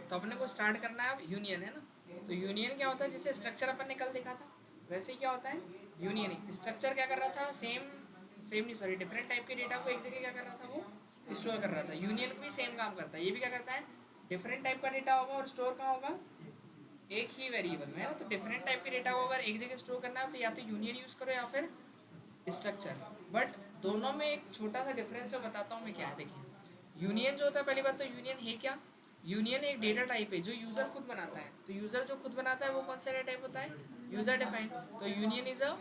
तो अपने को स्टार्ट करना है अब यूनियन, है ना। तो यूनियन क्या होता है, जैसे स्ट्रक्चर अपन ने कल देखा था वैसे ही क्या होता है यूनियन। स्ट्रक्चर क्या कर रहा था, सेम सेम नहीं सॉरी डिफरेंट टाइप के डेटा को एक जगह क्या कर रहा था, वो स्टोर कर रहा था। यूनियन भी सेम काम करता है, ये भी क्या करता है, डिफरेंट टाइप का डेटा होगा और स्टोर कहाँ होगा, एक ही वेरिएबल में, है ना। तो डिफरेंट टाइप के डेटा को अगर एक जगह स्टोर करना है तो या तो यूनियन यूज़ करो या फिर स्ट्रक्चर। बट दोनों में एक छोटा सा डिफरेंस है, बताता हूँ मैं क्या है। देखिए यूनियन जो होता है, पहली बात तो यूनियन है क्या, यूनियन एक डेटा टाइप है जो यूज़र खुद बनाता है। तो यूज़र जो खुद बनाता है वो कौन सा डेटा टाइप होता है, यूज़र डिफाइंड। तो union is a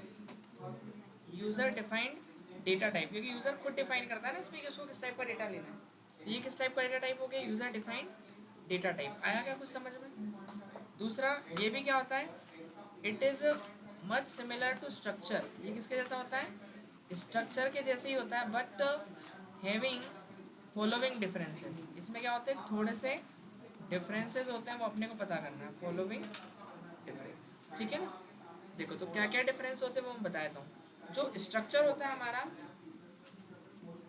user defined data type, क्योंकि यूज़र खुद डिफाइन करता है ना इसमें कि उसको किस टाइप का डेटा लेना है। तो ये किस टाइप का डेटा टाइप हो गया, यूज़र डिफाइंड डेटा टाइप। आया क्या कुछ समझ में। दूसरा ये भी क्या होता है, it is much similar to structure. ये किसके जैसा होता है, स्ट्रक्चर के जैसे ही होता है, बट हैविंग फॉलोइंग डिफरेंसेस। इसमें क्या होते हैं, थोड़े से डिफरेंसेस होते हैं, वो अपने को पता करना है, फॉलोइंग डिफरेंसेस, ठीक है ना। देखो तो क्या क्या डिफरेंस होते हैं वो मैं बता देता हूँ। जो स्ट्रक्चर होता है हमारा,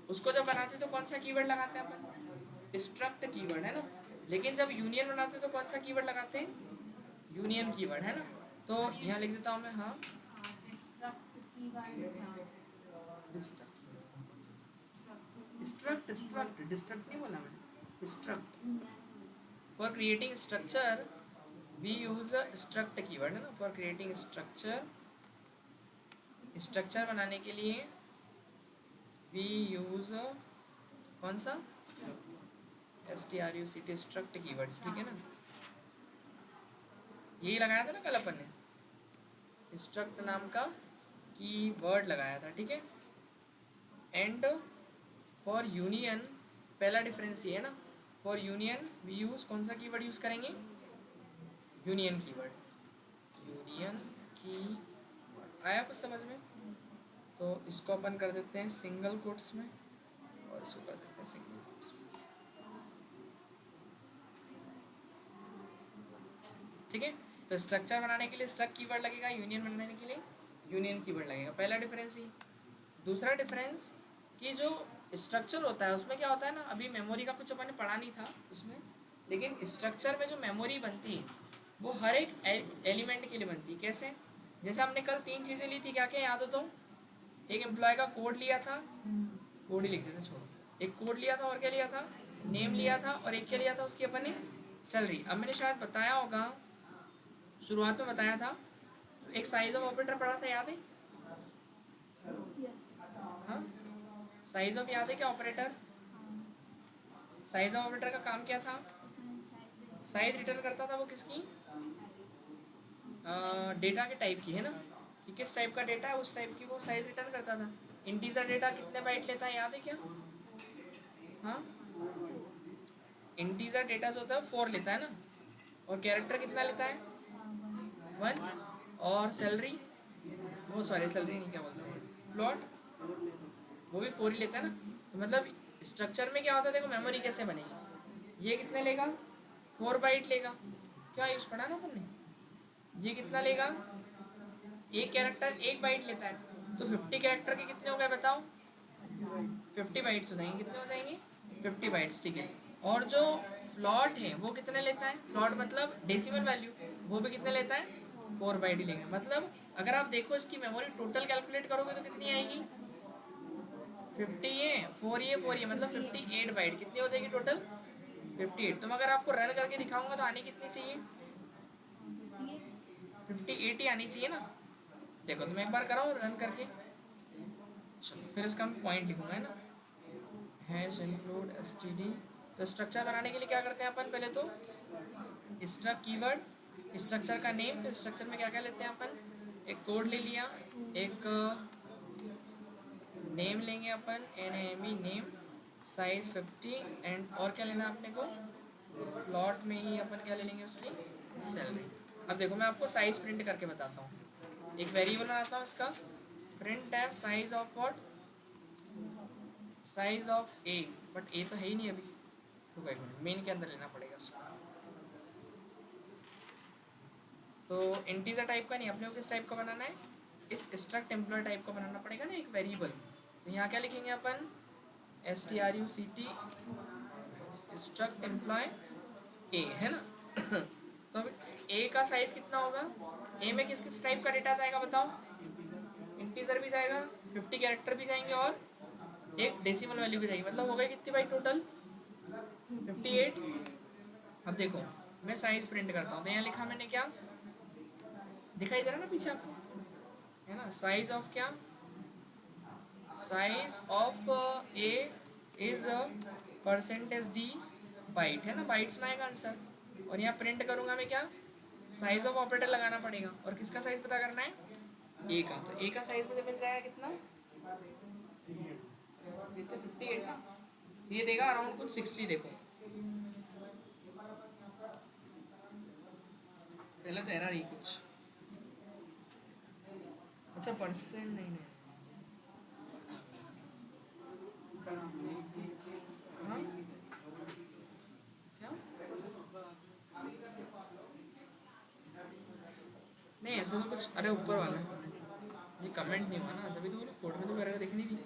उसको जब बनाते हैं तो कौन सा कीवर्ड लगाते हैं अपन, स्ट्रक्ट कीवर्ड, है ना। लेकिन जब यूनियन बनाते हैं तो कौन सा कीवर्ड लगाते हैं, यूनियन कीवर्ड, है ना। तो यहाँ लिख देता हूँ मैं, हाँ स्ट्रक्ट स्ट्रक्ट डिस्ट्रक्ट नहीं बोला मैंने, struct. For creating structure we use a struct keyword, है ना। फॉर क्रिएटिंग स्ट्रक्चर, स्ट्रक्चर बनाने के लिए वी यूज कौन सा, STRUCT स्ट्रक्ट कीवर्ड, ठीक है ना। यही लगाया था ना कल अपन ने, स्ट्रक्ट नाम का कीवर्ड लगाया था, ठीक है। एंड फॉर यूनियन, पहला डिफरेंस ये है ना, फॉर यूनियन वी यूज कौन सा कीवर्ड यूज करेंगे, यूनियन कीवर्ड, यूनियन की। आया कुछ समझ में। तो इसको अपन कर देते हैं सिंगल कोट्स में और इसको कर देते हैं सिंगल कोट्स में, ठीक है। तो स्ट्रक्चर बनाने के लिए स्ट्रक्ट कीवर्ड लगेगा, यूनियन बनाने के लिए यूनियन कीवर्ड लगेगा, पहला डिफरेंस ही। दूसरा डिफरेंस कि जो स्ट्रक्चर होता है उसमें क्या होता है ना, अभी मेमोरी का कुछ अपन ने पढ़ा नहीं था उसमें, लेकिन स्ट्रक्चर में जो मेमोरी बनती है वो हर एक एलिमेंट के लिए बनती है। कैसे, जैसे हमने कल तीन चीज़ें ली थी, क्या क्या याद हो तो, एक एम्प्लॉय का कोड लिया था, कोड ही लिख देते छोड़ो, एक कोड लिया था और क्या लिया था, नेम लिया था, और एक क्या लिया था उसकी अपन ने, सैलरी। अब मैंने शायद बताया होगा, शुरुआत में बताया था, एक साइज ऑफ ऑपरेटर पढ़ा था, याद है, हाँ साइज ऑफ याद है क्या, ऑपरेटर, साइज ऑफ ऑपरेटर का काम क्या था, साइज रिटर्न करता था वो किसकी, डेटा के टाइप की, है ना, कि किस टाइप का डेटा है उस टाइप की वो साइज रिटर्न करता था। इंटीजर डेटा कितने बाइट लेता है याद है क्या, हाँ इंटीजर डेटा जो होता है 4 लेता है ना, और कैरेक्टर कितना लेता है 1, और सैलरी, वो सॉरी सैलरी नहीं, क्या बोलते हैं फ्लॉट, वो भी 4 ही लेता है ना। तो मतलब स्ट्रक्चर में क्या होता है, देखो मेमोरी कैसे बनेगी, ये कितने लेगा 4 बाइट लेगा, क्या यूज़ पढ़ा ना अपन ने, ये कितना लेगा, एक कैरेक्टर 1 बाइट लेता है, तो 50 कैरेक्टर के कितने हो गए बताओ, 50 बाइट्स हो जाएंगे, कितने हो जाएंगे 50 बाइट्स, ठीक है। और जो फ्लॉट है वो कितने लेता है, फ्लॉट मतलब डेसिमल वैल्यू, वो भी कितने लेता है 4 बाइट ही लेंगे। मतलब अगर आप देखो इसकी मेमोरी टोटल कैलकुलेट करोगे तो कितनी आएगी, 50 ये 4 ये 4 ये मतलब 58 बाइट, कितनी हो जाएगी टोटल 58। तुम अगर आपको रन करके दिखाऊंगा तो आनी कितनी चाहिए, 58 ही आनी चाहिए ना। देखो तुम एक बार कराओ रन करके, चलो फिर इसका मैं पॉइंट लिखूंगा, है ना, हैश इंक्लूड std। तो स्ट्रक्चर बनाने के लिए क्या करते हैं अपन, पहले तो स्ट्रक्ट कीवर्ड, स्ट्रक्चर का नेम, फिर स्ट्रक्चर में क्या क्या लेते हैं अपन, एक कोड ले लिया, एक नेम लेंगे अपन, NAME नेम, साइज 50, एंड और क्या लेना है अपने को, प्लॉट में ही अपन क्या ले लेंगे उसकी, सैलरी। अब देखो मैं आपको साइज प्रिंट करके बताता हूँ, एक वेरिएबल बनाता हूँ इसका, print tab size of what, size of a, but a तो है ही नहीं अभी, रुको एक मिनट, मेन के अंदर लेना पड़ेगा इसको। तो इंटीजर टाइप का नहीं, अपने को किस टाइप का बनाना है, इस स्ट्रक्ट एम्प्लॉय टाइप का बनाना पड़ेगा ना, एक वेरिएबल। तो यहाँ क्या लिखेंगे अपन, STRUCT स्ट्रक्ट एम्प्लॉय, ए है ना। तो अब ए का साइज कितना होगा, ए में किस किस टाइप का डेटा जाएगा बताओ, इंटीजर भी जाएगा, 50 कैरेक्टर भी जाएंगे और एक डेसिमल वैल्यू भी जाएगी, मतलब हो गई कितनी भाई टोटल 58। अब देखो मैं साइज प्रिंट करता हूँ, तो यहाँ लिखा मैंने क्या, दिखाई दे रहा है ना पीछे आपको, है ना, साइज ऑफ क्या, size of a is percentage d byte, है ना, बाइट्स में आएगा आंसर। और यहाँ प्रिंट करूंगा मैं क्या, साइज ऑफ ऑपरेटर लगाना पड़ेगा, और किसका साइज पता करना है, ए का। तो ए का साइज मुझे मिल जाएगा कितना, ये तो 58 ना, ये देगा अराउंड कुछ 60। देखो पहले तो एरर ही कुछ, अच्छा परसेंट नहीं नहीं, हाँ क्या, नहीं ऐसा तो कुछ, अरे ऊपर वाला है, ये कमेंट नहीं हुआ ना, जब तो कोड में तो मेरे को दिखनी नहीं।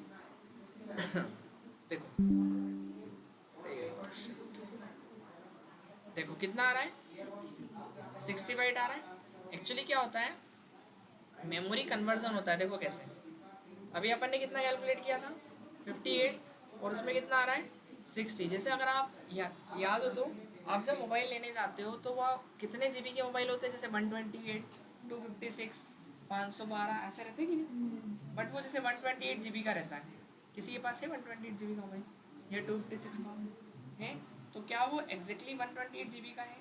देखो देखो कितना आ रहा है, 60 बाइट आ रहा है। एक्चुअली क्या होता है, मेमोरी कन्वर्जन होता है, देखो कैसे, अभी अपन ने कितना कैलकुलेट किया था 58, और उसमें कितना आ रहा है 60। जैसे अगर आप याद हो तो, आप जब मोबाइल लेने जाते हो तो वह कितने जीबी के मोबाइल होते हैं, जैसे 128, 256, 512 ऐसे रहते हैं कि नहीं, बट वो जैसे 128 जीबी का रहता है। किसी के पास है 128 जीबी का मोबाइल या 256 का है, तो क्या वो एग्जैक्टली 128 जीबी का है,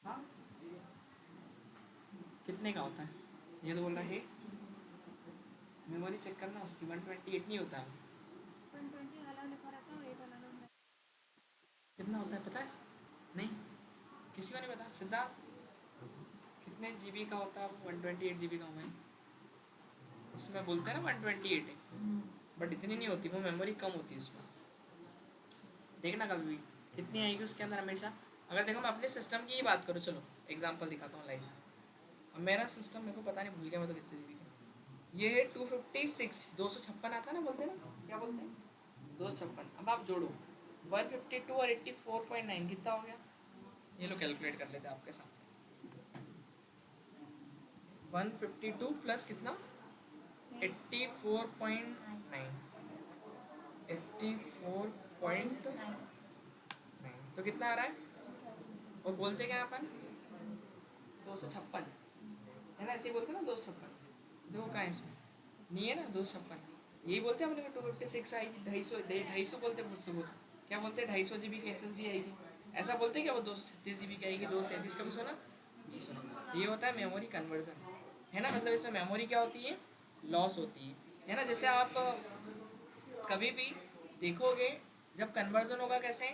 हाँ, कितने का होता है, ये तो बोल रहा है, मेमोरी चेक करना उसकी 128 नहीं होता है, 120 वाला लिखा रहता है, 8 वाला नंबर। कितना होता है पता है, नहीं किसी को नहीं पता, सिद्धार्थ कितने जीबी का होता है 128 जीबी का मोबाइल, उसमें बोलते हैं ना 128 है, बट इतनी नहीं होती, वो मेमोरी कम होती है उसमें, देखना कभी भी कितनी आएगी उसके अंदर हमेशा। अगर देखो मैं अपने सिस्टम की ही बात करूँ, चलो एग्जांपल दिखाता हूँ लाइव। अब मेरा सिस्टम मेरे को पता नहीं, भूल गया मैं तो कितने जीबी का, ये है 256, 256 आता है ना, बोलते हैं ना, क्या बोलते हैं 256। अब आप जोड़ो 152 और 84.9 कितना हो गया, ये लोग कैलकुलेट कर लेते हैं आपके साथ, 152 प्लस कितना 84.9, 84.9, तो कितना आ रहा है, और बोलते क्या हैं अपन 256, है ना, ऐसे ही बोलते हैं ना 256, देखो कहाँ है इसमें, नहीं है ना 256, यही बोलते हैं अपने को 256 आएगी, 250 बोलते हैं मुझसे, वो क्या बोलते हैं 250 जीबी की SSD आएगी, ऐसा बोलते हैं क्या, वो 236 जीबी की आएगी, 237 का भी सुना, ये सुना, ये होता है मेमोरी कन्वर्जन, है ना, मतलब इसमें मेमोरी क्या होती है, लॉस होती है ना। जैसे आप कभी भी देखोगे जब कन्वर्जन होगा कैसे,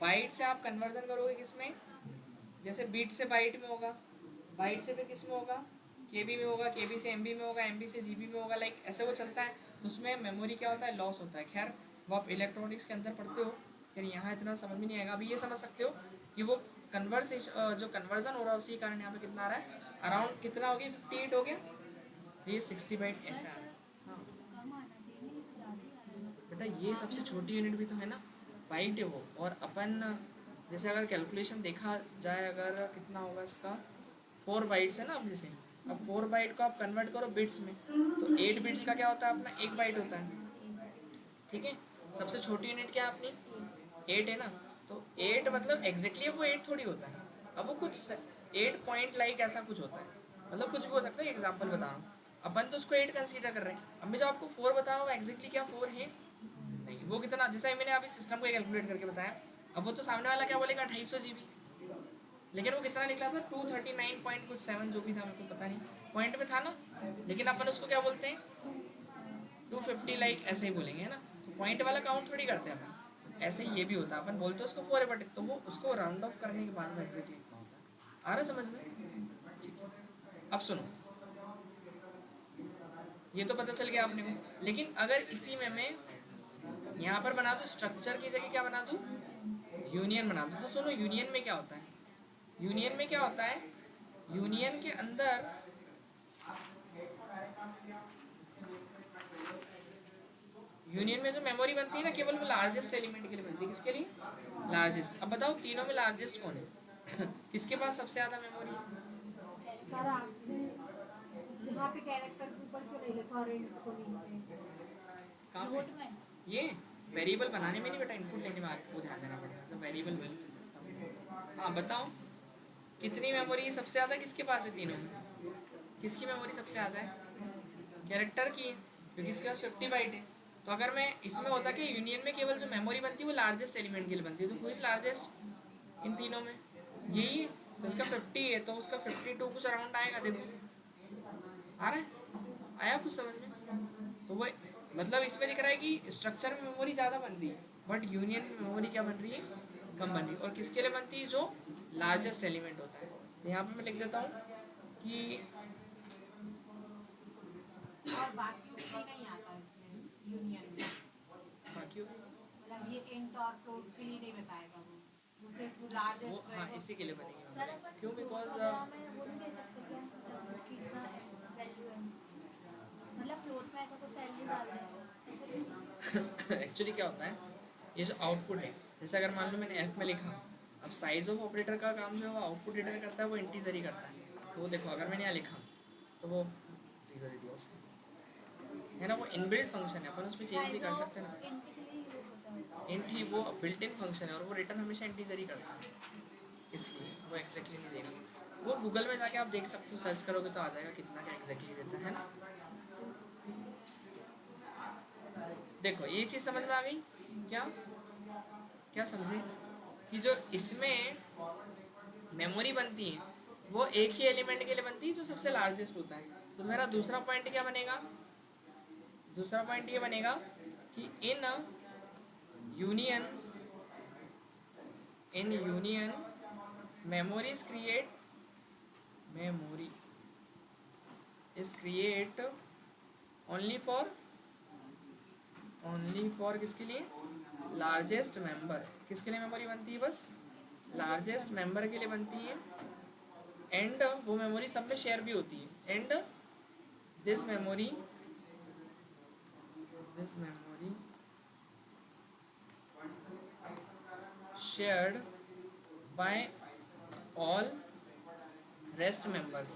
बाइट से आप कन्वर्जन करोगे किसमें, जैसे बीट से बाइट में होगा, बाइट से फिर किस में होगा, केबी में होगा, केबी से एमबी में होगा, एमबी से जीबी में होगा, लाइक ऐसे वो चलता है, तो उसमें मेमोरी क्या होता है, लॉस होता है। खैर वो आप इलेक्ट्रॉनिक्स के अंदर पढ़ते हो, फिर यहाँ इतना समझ में नहीं आएगा। अभी ये समझ सकते हो कि वो कन्वर्सेशन जो कन्वर्जन हो रहा है उसी कारण यहाँ पे कितना आ रहा है, अराउंड कितना हो गया 58 हो गया, ये 60 बाइट ऐसा अच्छा, है। हाँ कम आना चाहिए, नहीं तो ज़्यादा ही आ रहा है। बेटा ये सबसे छोटी यूनिट भी तो है ना, बाइट है वो, और अपन जैसे अगर कैलकुलेशन देखा जाए, अगर कितना होगा इसका, 4 बाइट्स है ना, अब जैसे अब 4 बाइट को आप कन्वर्ट करो बिट्स में, तो 8 बिट्स का क्या होता है अपना, 1 बाइट होता है, ठीक है। सबसे छोटी यूनिट क्या है अपनी, 8 है ना, तो 8 मतलब एग्जैक्टली वो 8 थोड़ी होता है, अब वो कुछ 8 पॉइंट लाइक ऐसा कुछ होता है, मतलब कुछ भी हो सकता है, एग्जाम्पल बता रहा हूँ, अपन तो उसको 8 कंसीडर कर रहे हैं। अब मैं जो आपको 4 बता रहा हूँ एग्जैक्टली क्या 4 है, नहीं, वो कितना, जैसे मैंने अभी सिस्टम को कैलकुलेट करके बताया, अब वो तो सामने वाला क्या बोलेगा 250 जीबी, लेकिन वो कितना निकला था 239 कुछ 7 जो भी था, मेरे को पता नहीं, पॉइंट में था ना, लेकिन अपन उसको क्या बोलते हैं 250, लाइक ऐसे ही बोलेंगे, है ना, तो पॉइंट वाला काउंट थोड़ी करते हैं अपन, ऐसे ही ये भी होता है, अपन बोलते हैं उसको 4 है, बट तो वो उसको राउंड ऑफ करने के बाद में एग्जैक्टली इतना होता है। आ रहा है समझ में, ठीक है। अब सुनो, ये तो पता चल गया आपने को, लेकिन अगर इसी में मैं यहाँ पर बना दूँ स्ट्रक्चर की जगह क्या बना दूँ, यूनियन बना दूँ, तो सुनो यूनियन में क्या होता है, यूनियन में क्या होता है, यूनियन के अंदर यूनियन में जो मेमोरी बनती है ना केवल वो लार्जेस्ट एलिमेंट के लिए बनती है। किसके लिए? लार्जेस्ट। अब बताओ तीनों में लार्जेस्ट कौन है? किसके पास सबसे ज्यादा मेमोरी है? सर आपने यहाँ पे कैरेक्टर के ऊपर क्यों नहीं लिखा और इनट को नीचे? कहाँ नोट पे? में ये वेरिएबल बनाने में नहीं बेटा, इनपुट लेने में आपको ध्यान देना पड़ता है। सब वेरिएबल वैल्यू। हाँ बताओ कितनी मेमोरी सबसे ज़्यादा किसके पास है तीनों में? किसकी मेमोरी सबसे ज़्यादा है? कैरेक्टर की है, क्योंकि इसके पास 50 बाइट है। तो अगर मैं इसमें होता कि यूनियन में केवल जो मेमोरी बनती है वो लार्जेस्ट एलिमेंट के लिए बनती है, तो हु इज लार्जेस्ट इन तीनों में? यही है। तो इसका 50 है तो उसका 52 कुछ अराउंड आएगा। देखो आ रहा है, आया कुछ समझ में? तो वो मतलब इसमें दिख रहा है कि स्ट्रक्चर में मेमोरी ज़्यादा बन रही है बट यूनियन में मेमोरी क्या बन रही है? कम बन रही है। और किसके लिए बनती है? जो लार्जेस्ट एलिमेंट होता है। तो यहाँ पे मैं लिख देता हूँ कि और बाकी भी नहीं आता इसमें यूनियन में, बाकी मतलब ये इंट और फ्लोट के लिए नहीं बताएगा वो सिर्फ वो लार्जेस्ट हाँ रहेगा। इसी के लिए बनेगी सर memory। अपन क्यों? फ्लोट बिकॉज वगैरह में वो नहीं दे सकते क्या, मतलब उसकी इतना वैल्यू है, मतलब फ्लोट में ऐसा कुछ वैल्यू डाल दें ऐसे भी? एक्चुअली क्या होता है, ये जो आउटपुट है, जैसे अगर मान लो मैंने एफ में लिखा, अब साइज ऑफ ऑपरेटर का काम जो है वो आउटपुट रिटर्न करता है, वो इंटीजर ही करता है। तो वो देखो अगर मैंने यहाँ लिखा तो वो जीरो दे दिया उसने, है ना। वो इनबिल्ट फंक्शन है, अपन उसमें चेंज नहीं कर सकते ना। इंट के लिए यूज होता है। इंट ही वो बिल्ट इन फंक्शन है और वो रिटर्न हमेशा इंटीजर ही करता है, इसलिए वो एग्जैक्टली नहीं देगा। वो गूगल में जाके आप देख सकते हो, सर्च करोगे तो आ जाएगा कितना क्या एग्जैक्टली देता है ना। देखो ये चीज़ समझ में आ गई क्या? क्या समझे कि जो इसमें मेमोरी बनती है वो एक ही एलिमेंट के लिए बनती है जो सबसे लार्जेस्ट होता है। तो मेरा दूसरा पॉइंट क्या बनेगा? दूसरा पॉइंट ये बनेगा कि union in union memories create memory is create only for किसके लिए? Largest member. किसके लिए मेमोरी बनती है? बस लार्जेस्ट मेंबर के लिए बनती है। एंड वो मेमोरी सब में शेयर भी होती है। And this memory shared by all rest members.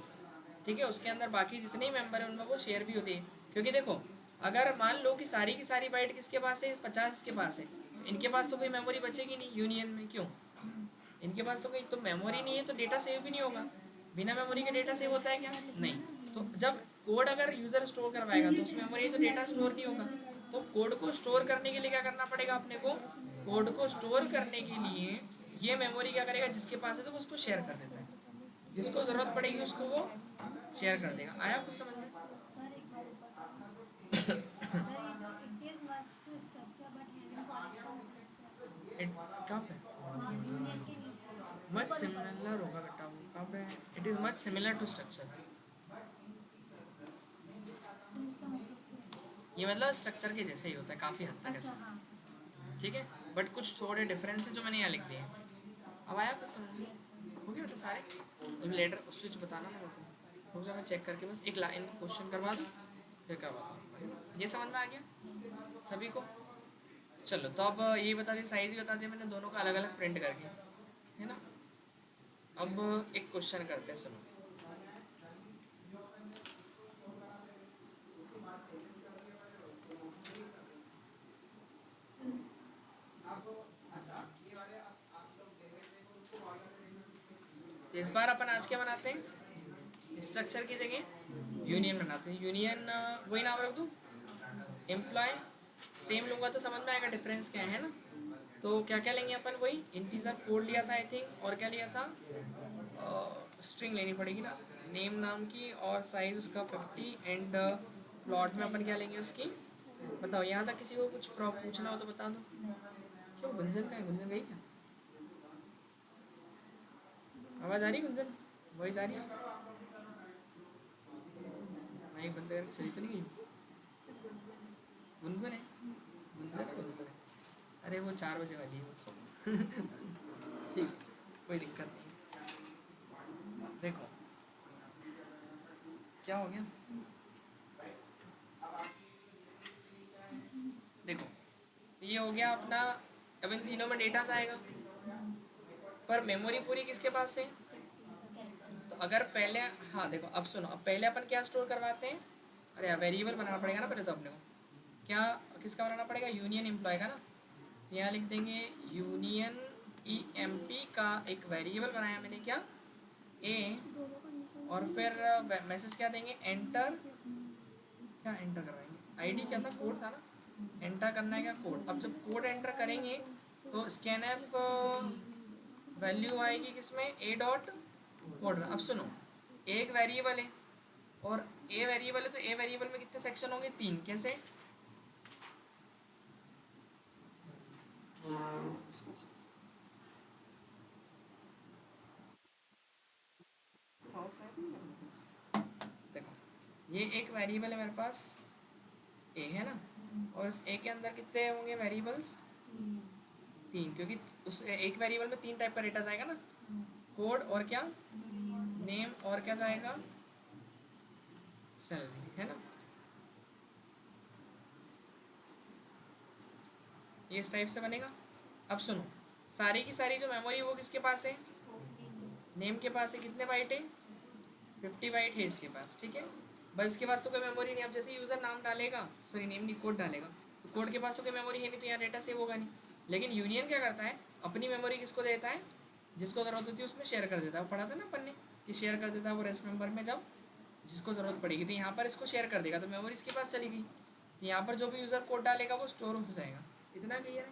ठीक है, उसके अंदर बाकी जितने मेंबर हैं उनमें वो शेयर भी होती है। क्योंकि देखो अगर मान लो कि सारी की सारी बाइट किसके पास है? 50 के पास है, इनके पास तो कोई मेमोरी बचेगी नहीं यूनियन में। क्यों? इनके पास तो कोई तो मेमोरी नहीं है, तो डेटा सेव भी नहीं होगा। बिना मेमोरी के डेटा सेव होता है क्या? नहीं। तो जब कोड अगर यूज़र स्टोर करवाएगा तो उस मेमोरी तो डेटा स्टोर नहीं होगा। तो कोड को स्टोर करने के लिए क्या करना पड़ेगा अपने को? कोड को स्टोर करने के लिए ये मेमोरी क्या करेगा? जिसके पास है तो वो उसको शेयर कर देता है, जिसको ज़रूरत पड़ेगी उसको वो शेयर कर देगा। आया कुछ समझ में? सर एक बार ऊपर सर ये जो it is much to structure but having corresponding कहाँ पे? यूनियन के नीचे मच सिमिलर होगा बेटा, वो कहाँ पे? It is much similar to structure. ये मतलब स्ट्रक्चर के जैसे ही होता है काफ़ी हद तक अच्छा ऐसा। हाँ ठीक है, बट कुछ थोड़े डिफरेंस है जो मैंने यहाँ लिख दिए। अब आया कुछ समझ में? हो गया बेटा सारे? जब लेटर स्विच बताना मेरे को, रुक जा मैं चेक करके बस एक लाइन क्वेश्चन करवा दूँ फिर करवा दूँ। ये समझ में आ गया सभी को? चलो तो अब ये बता दिया, साइज भी बता दिया मैंने दोनों का अलग अलग प्रिंट करके, है ना। अब एक क्वेश्चन करते हैं, सुनो। तो इस बार अपन आज क्या बनाते हैं? स्ट्रक्चर की जगह यूनियन बनाते हैं। यूनियन वही नाम रख दूँ, एम्प्लॉय। सेम लूँगा तो समझ में आएगा डिफरेंस क्या है ना। तो क्या क्या लेंगे अपन? वही इंटीजर कोड लिया था आई थिंक, और क्या लिया था? स्ट्रिंग लेनी पड़ेगी ना, नेम नाम की, और साइज उसका 50। एंड प्लॉट में अपन क्या लेंगे उसकी? बताओ, यहाँ तक किसी को कुछ पूछना हो तो बता दो। क्यों गुंजन का है? गुंजन गई क्या? आवाज़ आ रही है गुंजन? वॉइस आ रही है? माइक बंद करके चली तो नहीं गई? गुनगुन है? गुंजन है गुनगुन है? अरे वो 4 बजे वाली है वो। ठीक, कोई दिक्कत नहीं। देखो क्या हो गया, देखो ये हो गया अपना, अब इन तीनों में डेटा आएगा, पर मेमोरी पूरी किसके पास है? तो अगर पहले, हाँ देखो अब सुनो, अब पहले अपन क्या स्टोर करवाते हैं, अरे यार वेरिएबल बनाना पड़ेगा ना पहले तो अपने को, क्या किसका बनाना पड़ेगा? यूनियन एम्प्लॉय का ना। यहाँ लिख देंगे यूनियन ई एम पी का एक वेरिएबल बनाया मैंने, क्या ए, और फिर मैसेज क्या देंगे? एंटर, क्या एंटर करवाएंगे? आईडी क्या था? कोड था ना, एंटर करना है क्या? कोड। अब जब कोड एंटर करेंगे तो स्कैन एफ वैल्यू आएगी किसमें? ए डॉट कोड में। अब सुनो, एक वेरिएबल है और ए वेरिएबल है, तो ए वेरिएबल में कितने सेक्शन होंगे? 3। कैसे? देखो ये एक वेरिएबल है मेरे पास, ए है ना, और इस ए के अंदर कितने होंगे वेरिएबल्स? 3, क्योंकि उस एक वेरिएबल में 3 टाइप का डेटा जाएगा ना, कोड और क्या? नेम, और क्या जाएगा? सैलरी, है ना। ये इस टाइप से बनेगा। अब सुनो, सारी की सारी जो मेमोरी वो किसके पास है? नेम के पास है। कितने बाइट है? 50 बाइट है इसके पास, ठीक है। बस इसके पास तो कोई मेमोरी नहीं। अब जैसे यूज़र नाम डालेगा, सॉरी नेम नहीं, कोड डालेगा, तो कोड के पास तो कोई मेमोरी है नहीं, तो यहाँ डेटा सेव होगा नहीं। लेकिन यूनियन क्या करता है? अपनी मेमोरी किसको देता है? जिसको ज़रूरत होती है उसमें शेयर कर देता है। वो पढ़ा था ना अपन ने कि शेयर कर देता है वो रेस्ट मेंबर में, जब जिसको ज़रूरत पड़ेगी। तो यहाँ पर इसको शेयर कर देगा, तो मेमोरी इसके पास चली गई। यहाँ पर जो भी यूज़र कोड डालेगा वो स्टोर हो जाएगा। इतना क्लियर है?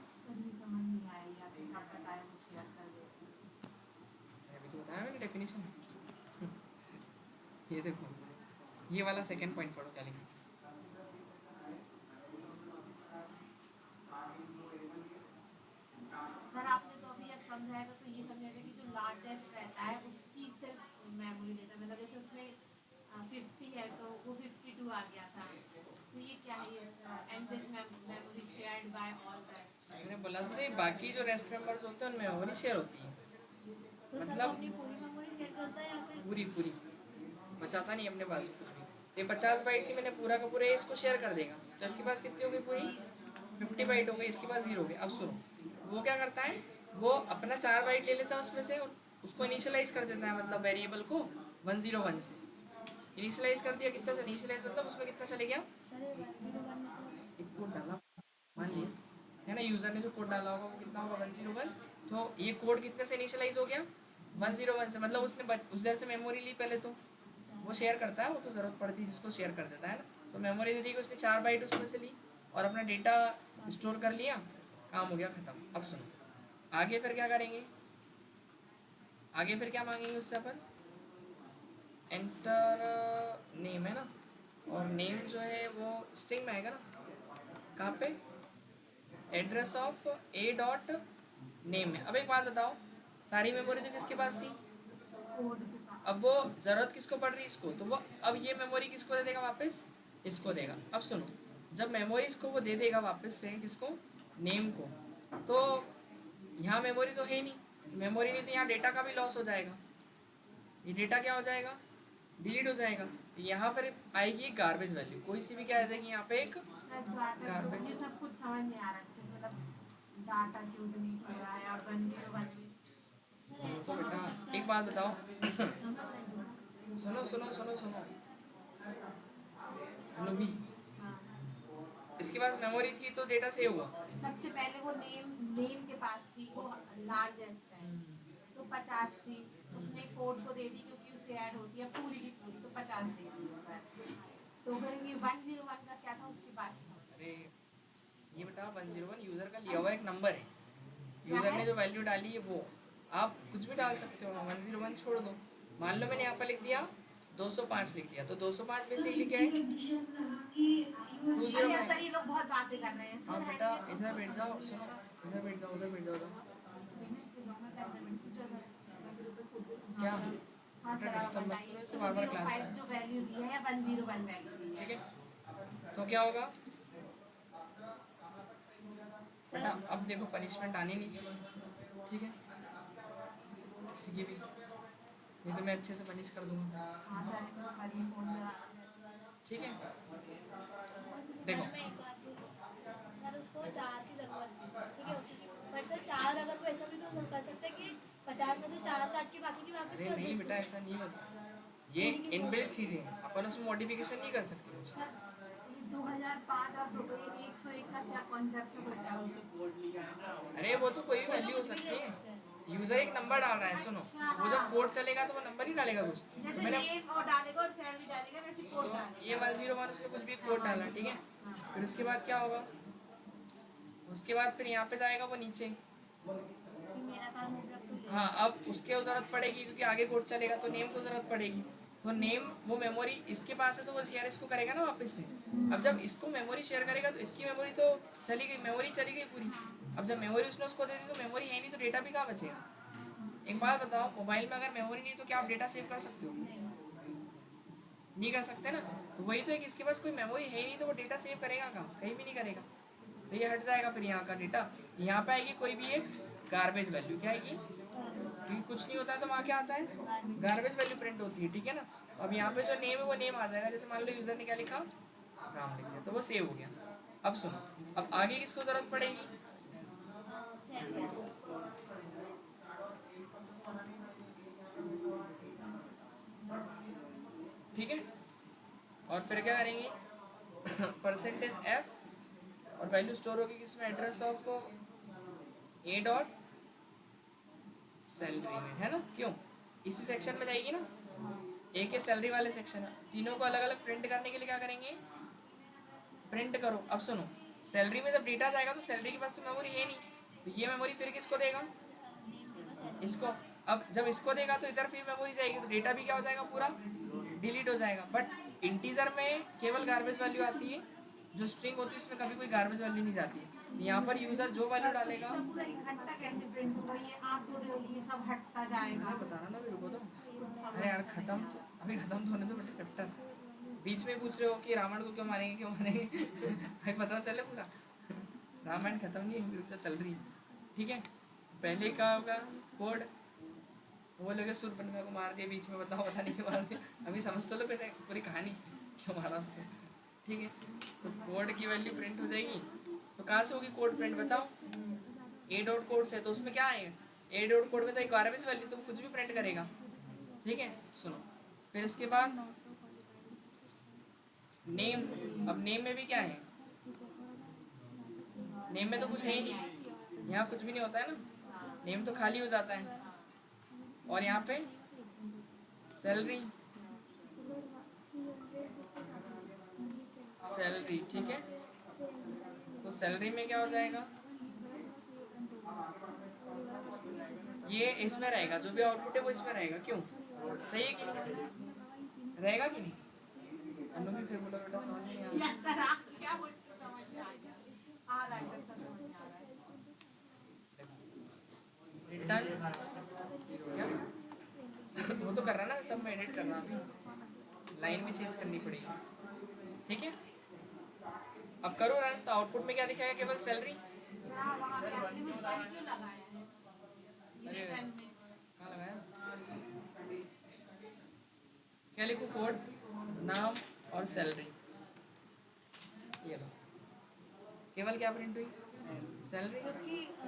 अभी तो बताया मैंने डेफिनेशन। ये देखो, ये वाला सेकंड पॉइंट पढ़ो क्या लिखा। सर आपने तो अभी अब समझाएगा तो ये समझाएगा कि जो लार्जेस्ट रहता है उसकी सिर्फ मेमोरी लेता है, मतलब जैसे उसमें 50 है तो वो 52 आ गया था, तो ये क्या है? ये and this memory shared by all rest. मैंने बोला तो सही, बाकी जो रेस्ट मेंबर्स होते हैं उनमें मेमोरी शेयर होती है। तो सब मतलब अपनी पूरी मेमोरी शेयर करता है या फिर पूरी पूरी बचाता नहीं अपने पास कुछ भी। ये 50 बाइट थी, मैंने पूरा का पूरा इसको शेयर कर देगा, तो इसके पास कितनी हो गई? पूरी 50 बाइट हो गई, इसके पास 0 हो गई। अब सुनो, वो क्या करता है? वो अपना 4 बाइट ले लेता है उसमें से और उसको इनिशियलाइज कर देता है, मतलब वेरिएबल को 101 से इनिशियलाइज कर दिया। कितना से इनिशियलाइज, मतलब उसमें कितना चले गया? अरे 101 मतलब एक कोड डाला मान लिया, है ना, यूज़र ने जो कोड डाला होगा वो कितना होगा? 101। तो ये कोड कितने से इनिशियलाइज हो गया? 101 से, मतलब उसने उस देर से मेमोरी ली पहले, तो वो शेयर करता है, वो तो ज़रूरत पड़ती है जिसको शेयर कर देता है ना। तो मेमोरी दे दी कि उसने 4 बाइट उसमें से ली और अपना डेटा स्टोर कर लिया, काम हो गया ख़त्म। अब सुनो आगे फिर क्या करेंगे? आगे फिर क्या मांगेंगे उससे अपन? एंटर नेम, है ना, और नेम जो है वो स्ट्रिंग में आएगा ना। कहाँ पे? Address of A dot name में। अब एक बात बताओ, सारी मेमोरी तो किसके पास थी? कोड के पास। अब वो ज़रूरत किसको पड़ रही है? इसको। तो वो अब ये मेमोरी किसको दे देगा वापस? इसको देगा। अब सुनो, जब मेमोरी इसको वो दे देगा वापस से, किसको? नेम को, तो यहाँ मेमोरी तो है नहीं, मेमोरी नहीं तो यहाँ डेटा का भी लॉस हो जाएगा। ये डेटा क्या हो जाएगा? डिलीट हो जाएगा। तो यहाँ पर आएगी गार्बेज वैल्यू, कोई सी भी क्या आ जाएगी यहाँ पे? एक ये सब कुछ समझ नहीं आ रहा अच्छे से, मतलब डाटा क्यों डिलीट हो रहा है और 101 तो बेटा एक बात बताओ सुनो सुनो सुनो सुनो अनुभी, इसके पास मेमोरी थी तो डेटा सेव हुआ। सबसे पहले वो नेम के पास थी, वो लार्जेस्ट है तो 50 थी, उसने कोड को दे दी क्योंकि उससे ऐड होती है पूरी की पूरी, तो 50 दे दी। तो फिर ये 101 का क्या था उसके पास? अरे ये बेटा 101 यूज़र का लिया हुआ एक नंबर है, यूज़र ने जो वैल्यू डाली है वो, आप कुछ भी डाल सकते हो ना, 101 छोड़ दो। मान लो मैंने यहाँ पर लिख दिया 205 लिख दिया, तो 205 बेसिकली क्या है? 209। अरे सर ये लोग बहुत बातें कर रहे हैं, हाँ बेटा इधर बैठ जाओ, सुनो इधर बैठ जाओ, उधर बैठ जाओ तो क्या हाँ बेटा सर आप डिस्टर्ब मत बताइए, करो, इससे बार बार क्लास 205 जो वैल्यू दी है 101 वैल्यू दी ठीक है। है। तो क्या होगा बेटा? अब देखो पनिशमेंट आनी नहीं चाहिए, ठीक है, किसी की भी, नहीं तो मैं अच्छे से पनिश कर दूंगा, हाँ सर करिए फोन जरा। ठीक है। सर देखो मैं एक बात बोलूं, सर उसको को 4 की जरूरत है, ठीक है, बट सर 4 अगर कोई ऐसा भी तो कर सकते हैं कि 50 में से 4 काट के बाकी की वापस अरे कर नहीं दे बेटा, ऐसा नहीं होता, ये इनबिल्ट चीज़ें हैं, अपन उसमें मॉडिफिकेशन नहीं कर सकते कुछ। सर, ये 2005 और 101 का क्या कॉन्सेप्ट बचा? अरे वो तो कोई भी वो तो वैल्यू हो कुछ भी सकती ले है, सकते हैं। यूज़र एक नंबर डाल रहा है, सुनो, वो जब कोड चलेगा तो वो नंबर ही डालेगा कुछ। जैसे मैंने नेम और डालेगा और सैलरी डालेगा, वैसे कोड तो डालेगा। ये 101 उसने कुछ भी कोड डाला, ठीक है, फिर उसके बाद क्या होगा, उसके बाद फिर यहाँ पे जाएगा वो नीचे। कि मेरा काम हो गया, अब तो ले। हाँ, अब उसके ज़रूरत पड़ेगी क्योंकि आगे कोड चलेगा तो नेम को ज़रूरत पड़ेगी, तो नेम वो मेमोरी इसके पास है तो वो शेयर इसको करेगा ना वापस से। अब जब इसको मेमोरी शेयर करेगा तो इसकी मेमोरी तो चली गई, मेमोरी चली गई पूरी। अब जब मेमोरी उसने उसको दे दी तो मेमोरी है नहीं तो डेटा भी कहाँ बचेगा। एक बात बताओ, मोबाइल में अगर मेमोरी नहीं तो क्या आप डेटा सेव कर सकते हो? नहीं कर सकते ना। तो वही तो है कि इसके पास कोई मेमोरी है ही नहीं तो वो डेटा सेव करेगा कहाँ, कहीं भी नहीं करेगा। तो ये हट जाएगा, फिर यहाँ का डेटा यहाँ पे आएगी कोई भी एक गार्बेज वैल्यू, क्या आएगी, क्योंकि कुछ नहीं होता है तो वहाँ क्या आता है, गार्बेज वैल्यू प्रिंट होती है, ठीक है ना। अब यहाँ पे जो नेम है वो नेम आ जाएगा, जैसे मान लो यूजर ने क्या लिखा, नाम लिख दिया, तो वो सेव हो गया। अब सुनो, अब आगे किसको जरूरत पड़ेगी, ठीक है, और फिर क्या करेंगे परसेंटेज एफ, और वैल्यू स्टोर होगी किसमें, address of A dot salary में, है ना, क्यों, इसी सेक्शन में जाएगी ना, ए के सैलरी वाले सेक्शन है। तीनों को अलग अलग प्रिंट करने के लिए क्या करेंगे, प्रिंट करो। अब सुनो, सैलरी में जब डेटा जाएगा तो सैलरी के पास तो मेमोरी है नहीं, तो ये मेमोरी फिर किसको देगा, इसको। अब जब इसको देगा तो इधर फिर मेमोरी जाएगी तो डेटा भी क्या हो जाएगा, पूरा डिलीट हो जाएगा। बट इंटीजर में केवल गार्बेज वैल्यू आती है, जो स्ट्रिंग होती है उसमें कभी कोई गार्बेज वैल्यू नहीं जाती है। यहाँ पर यूजर जो वैल्यू डालेगा, सब पूरा इकट्ठा कैसे प्रिंट होगा, ये आप बोल रहे हो ये सब हटता जाएगा। मैं बता रहा ना, रुको तो, अरे यार खत्म तो अभी खत्म तो होने दो बेटे चैप्टर, बीच में पूछ रहे हो कि रावण को क्यों मारेंगे क्यों मारेंगे भाई पता चले पूरा, रामायण खत्म नहीं हुई, रुक चल रही है, ठीक है। पहले क्या होगा, कोड, वो लोग सूर्यपनखा को मार दिया बीच में, बताओ पता नहीं क्यों मार दिया, अभी समझ तो लो पहले पूरी कहानी क्यों मारा उसको, ठीक है। तो कोड की वैल्यू प्रिंट हो जाएगी, तो कहाँ से होगी कोड प्रिंट बताओ, ए डॉट कोड से, तो उसमें क्या आएगा, ए डॉट कोड में तो एक गार्बेज वैल्यू तो कुछ भी प्रिंट करेगा, ठीक है। सुनो, फिर इसके बाद नेम, अब नेम में भी क्या है, नेम में तो कुछ है ही नहीं, यहाँ कुछ भी नहीं होता है ना, नेम तो खाली हो जाता है। और यहाँ पे सैलरी, सैलरी, ठीक है, तो सैलरी में क्या हो जाएगा, ये इसमें रहेगा, जो भी आउटपुट है वो इसमें रहेगा, क्यों, सही है कि नहीं, रहेगा कि नहीं, अनु भी फिर बोला बेटा समझ नहीं आ रहा, यस सर, आप क्या बोल रहे हो, समझ में आ रहा है सर, समझ में आ रहा है। रिटर्न क्या वो तो कर रहा ना, सब में एडिट करना, अभी लाइन भी चेंज करनी पड़ेगी, ठीक है। अब करो रन, तो आउटपुट में क्या दिखाएगा, केवल सैलरी, हाँ, वहाँ पे आपने उस पर क्यों लगाया है, अरे रिटर्न में? कहाँ लगाया, क्या लिखूँ, कोड, नाम और सैलरी, ये लो, केवल क्या प्रिंट हुई, सैलरी,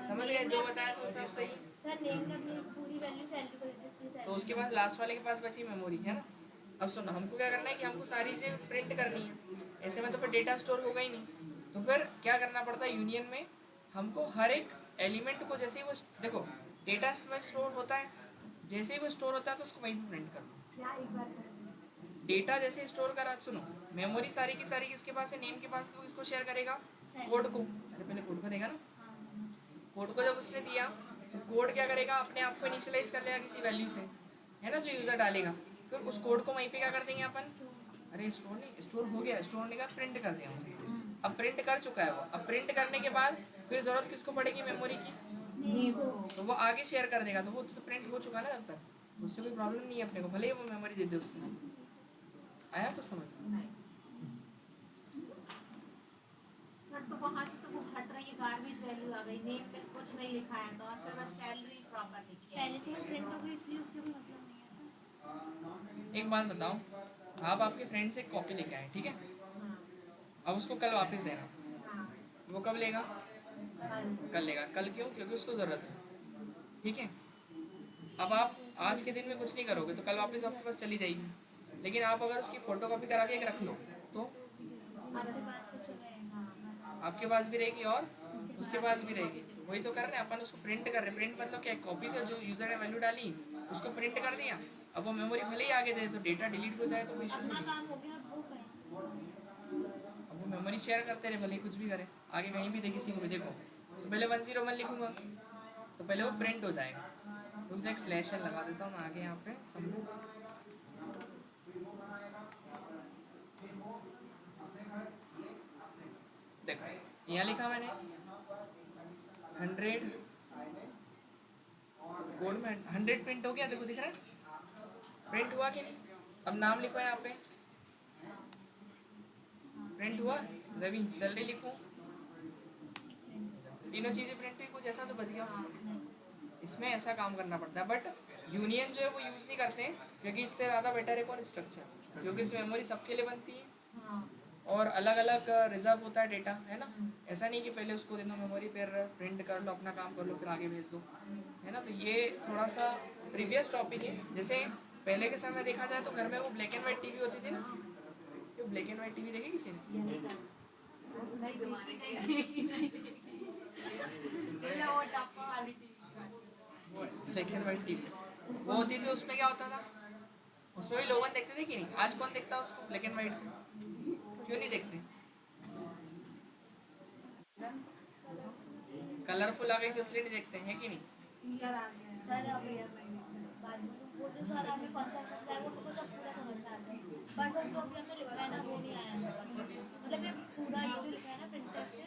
समझ गए, जो बताया तो सब सही। सर नेम ने अपनी पूरी वैल्यू सैलरी को दी, इसमें तो उसके बाद लास्ट वाले के पास बची मेमोरी, है ना। अब सुनो, हमको क्या करना है कि हमको सारी चीज़ें प्रिंट करनी है, ऐसे में तो फिर डेटा स्टोर होगा ही नहीं, तो फिर क्या करना पड़ता है, यूनियन में हमको हर एक एलिमेंट को, जैसे ही वो देखो डेटा में स्टोर होता है, जैसे ही वो स्टोर होता है तो उसको वहीं पर प्रिंट कर दो। क्या एक बार करें? डेटा जैसे स्टोर करा, सुनो, मेमोरी सारी की सारी किसके पास है, नेम के पास, तो किसको शेयर करेगा, कोड को, अरे पहले कोड को देगा ना, कोड को जब उसने दिया तो कोड क्या करेगा, अपने आप को इनिशियलाइज कर लेगा किसी वैल्यू से, है ना, जो यूज़र डालेगा, फिर उस कोड को वहीं पे क्या कर देंगे अपन, अरे स्टोर नहीं, स्टोर हो गया, स्टोर होने के बाद प्रिंट कर दिया हमने, अब प्रिंट कर चुका है वो, अब प्रिंट करने के बाद फिर ज़रूरत किसको पड़ेगी, मेमोरी की, तो वो आगे शेयर कर देगा, तो वो तो प्रिंट हो चुका ना जब तक, तो उससे कोई प्रॉब्लम नहीं है अपने को, भले ही वो मेमोरी दे दे उससे। आया कुछ समझ में, सर तो वहाँ से तो वो हट रही है, गार्बेज वैल्यू आ गई, नेम पे कुछ नहीं लिखा है, तो और फिर बस सैलरी प्रॉपर लिखी है। पहले से ही प्रिंट हो गई, इसलिए उससे कोई मतलब नहीं है सर। एक बात बताओ, आप आपके फ्रेंड से एक कॉपी लेके आए, ठीक है, हाँ, अब उसको कल वापस देना, हाँ, वो कब लेगा? कल। कल लेगा। कल क्यों? क्योंकि उसको ज़रूरत है। ठीक है। अब आप आज के दिन में कुछ नहीं करोगे तो कल वापस आपके पास चली जाएगी, लेकिन आप अगर उसकी फ़ोटो कॉपी करा के एक रख लो तो आपके पास कुछ रहेगा। आपके पास भी रहेगी और उसके पास भी रहेगी। तो वही तो कर रहे हैं अपन, उसको प्रिंट कर रहे हैं। प्रिंट मतलब क्या? कॉपी तो जो यूज़र ने वैल्यू डाली उसको प्रिंट कर दिया। अब वो मेमोरी भले ही आगे दे तो डेटा डिलीट हो जाए तो कोई इशू अपना नहीं। काम हो गया, अब वो करें। अब वो मेमोरी शेयर करते रहे, भले ही कुछ भी करे, आगे कहीं भी दे किसी को भी। देखो तो पहले 101 लिखूंगा तो पहले वो प्रिंट हो जाएगा। रुक जा, एक स्लैश एन लगा देता हूँ मैं आगे यहाँ पे समझो। देखो यहाँ लिखा मैंने 100 कोड में 100 प्रिंट हो गया। देखो दिख रहा है प्रिंट हुआ कि नहीं? अब नाम लिखो यहाँ पे, प्रिंट हुआ। रवि सैलरी लिखूँ, तीनों चीज़ें प्रिंट हुई, कुछ ऐसा तो बच गया। इसमें ऐसा काम करना पड़ता है, बट यूनियन जो है वो यूज़ नहीं करते हैं क्योंकि इससे ज़्यादा बेटर है कौन? स्ट्रक्चर, क्योंकि इस मेमोरी सबके लिए बनती है हाँ। और अलग अलग रिजर्व होता है डेटा, है ना। ऐसा नहीं कि पहले उसको दे दो मेमोरी फिर प्रिंट कर लो, अपना काम कर लो, फिर आगे भेज दो, है ना। तो ये थोड़ा सा प्रीवियस टॉपिक है। जैसे पहले के समय देखा जाए तो घर में वो ब्लैक एंड वाइट टीवी होती थी ना। ये ब्लैक एंड वाइट टीवी देखी किसी ने? Yes sir. नहीं देखी, नहीं देखी। पहले वो डब्बा वाली टीवी। वो ब्लैक एंड वाइट टीवी वो होती थी। उसमें क्या होता था? उसमें भी लोगन देखते थे कि नहीं? आज कौन देखता है उसको ब्लैक एंड वाइट? क्यों नहीं देखते? कलरफुल आ गई तो इसलिए नहीं देखते हैं कि नहीं? क्लियर आ गया है। सर अब बाद में वो जो सर आपने कॉन्सेप्ट बताया वो तो सब पूरा समझ में आता है, पर सर जो अभी हमने लिखा है ना वो नहीं आया मतलब ये पूरा ये जो लिखा है ना प्रिंटर से,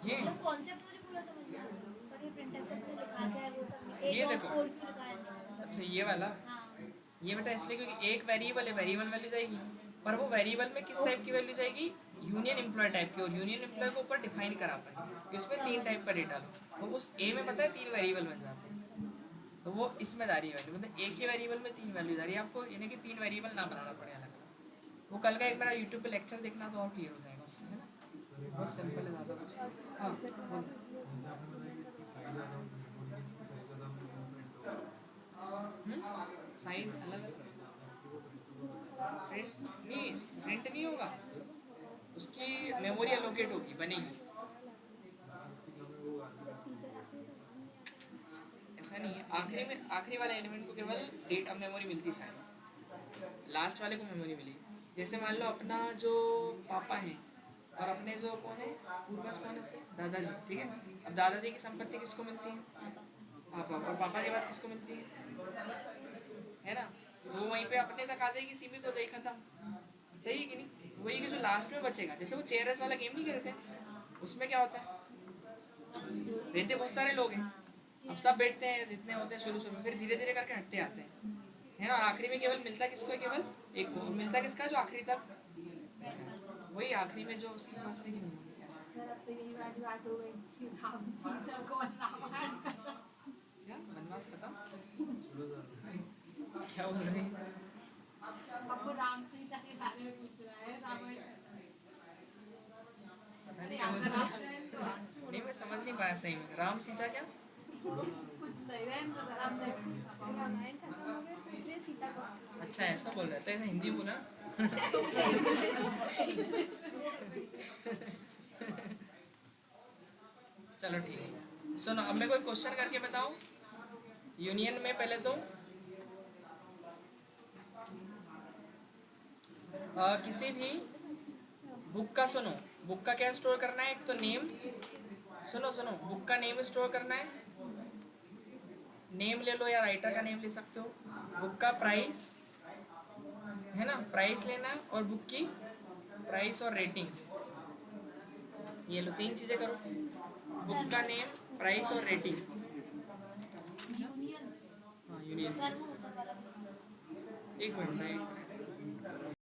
ये मतलब कॉन्सेप्ट मुझे पूरा समझ में आता है, पर ये प्रिंटर से अपने लिखा है वो सब ये एक और देखो। कोड क्यों लिखा है? अच्छा ये वाला, हाँ ये बेटा इसलिए क्योंकि एक वेरिएबल है, वेरिएबल वैल्यू जाएगी, पर वो वेरिएबल में किस टाइप की वैल्यू जाएगी? यूनियन एम्प्लॉय टाइप की। और यूनियन एम्प्लॉय को ऊपर डिफाइन करा अपन, उसमें 3 टाइप का डेटा लो, तो उस ए में पता है 3 वेरिएबल बन जाते हैं, तो वो इसमें जा रही है वैल्यू, मतलब एक ही वेरिएबल में 3 वैल्यू जा रही है आपको, यानी कि 3 वेरिएबल ना बनाना पड़े अलग अलग। वो कल का एक मेरा यूट्यूब पे लेक्चर देखना तो और क्लियर हो जाएगा उससे, है ना। बहुत सिंपल है, ज़्यादा कुछ। हाँ साइज अलग अलग प्रिंट नहीं, प्रिंट नहीं होगा, उसकी मेमोरी एलोकेट होगी, बनेगी। ऐसा नहीं है, आखिरी में आखिरी वाले एलिमेंट को केवल डेटा मेमोरी मिलती है, लास्ट वाले को मेमोरी मिलेगी। जैसे मान लो अपना जो पापा है और अपने जो कौन है पूर्वज कौन होते हैं? दादाजी, ठीक है। अब दादाजी की संपत्ति किसको मिलती है? पापा। और पापा के बाद किसको मिलती है ना। वो वहीं पे अपने तक आ जाएगी, सीमित हो जाएगी, खत्म। सही है कि नहीं? तो वही कि जो लास्ट में बचेगा, जैसे वो चेयरलेस वाला गेम नहीं खेलते, उसमें क्या होता है? रहते बहुत सारे लोग हैं, अब सब बैठते हैं जितने होते हैं शुरू शुरू में, फिर धीरे धीरे करके हटते आते हैं, है ना। और आखिरी में केवल मिलता किसको है? केवल एक को। मिलता किसका? जो आखिरी तक, वही आखिरी में जो उसके पास रहेगी। ऐसा सर अब तो यही वाली बात हो गई कि राम सीता को रामायण खत्म। क्या बनवास खत्म? क्या बोल रही? अब वो राम सीता के बारे में पूछ रहा है, रामायण पता नहीं खत्म। क्या बोल रही? रामायण तो छोड़ो। नहीं मैं समझ नहीं पाया सही में, राम सीता क्या? कुछ नहीं, रहने दो जरा से। रामायण खत्म हो गया तो इसलिए सीता को अच्छा ऐसा बोल रहा था, ऐसा हिंदी बोला। चलो ठीक है, सुनो अब मैं कोई क्वेश्चन करके बताऊं। यूनियन में पहले तो किसी भी बुक का, सुनो बुक का क्या स्टोर करना है? एक तो नेम, सुनो सुनो, बुक का नेम स्टोर करना है, नेम ले लो या राइटर का नेम ले सकते हो। बुक का प्राइस, है ना, प्राइस लेना है, और बुक की प्राइस और रेटिंग, ये लो 3 चीज़ें करो। बुक का नेम, प्राइस और रेटिंग। यूनियन हाँ यूनियन। सर वो ऊपर वाला एक मिनट।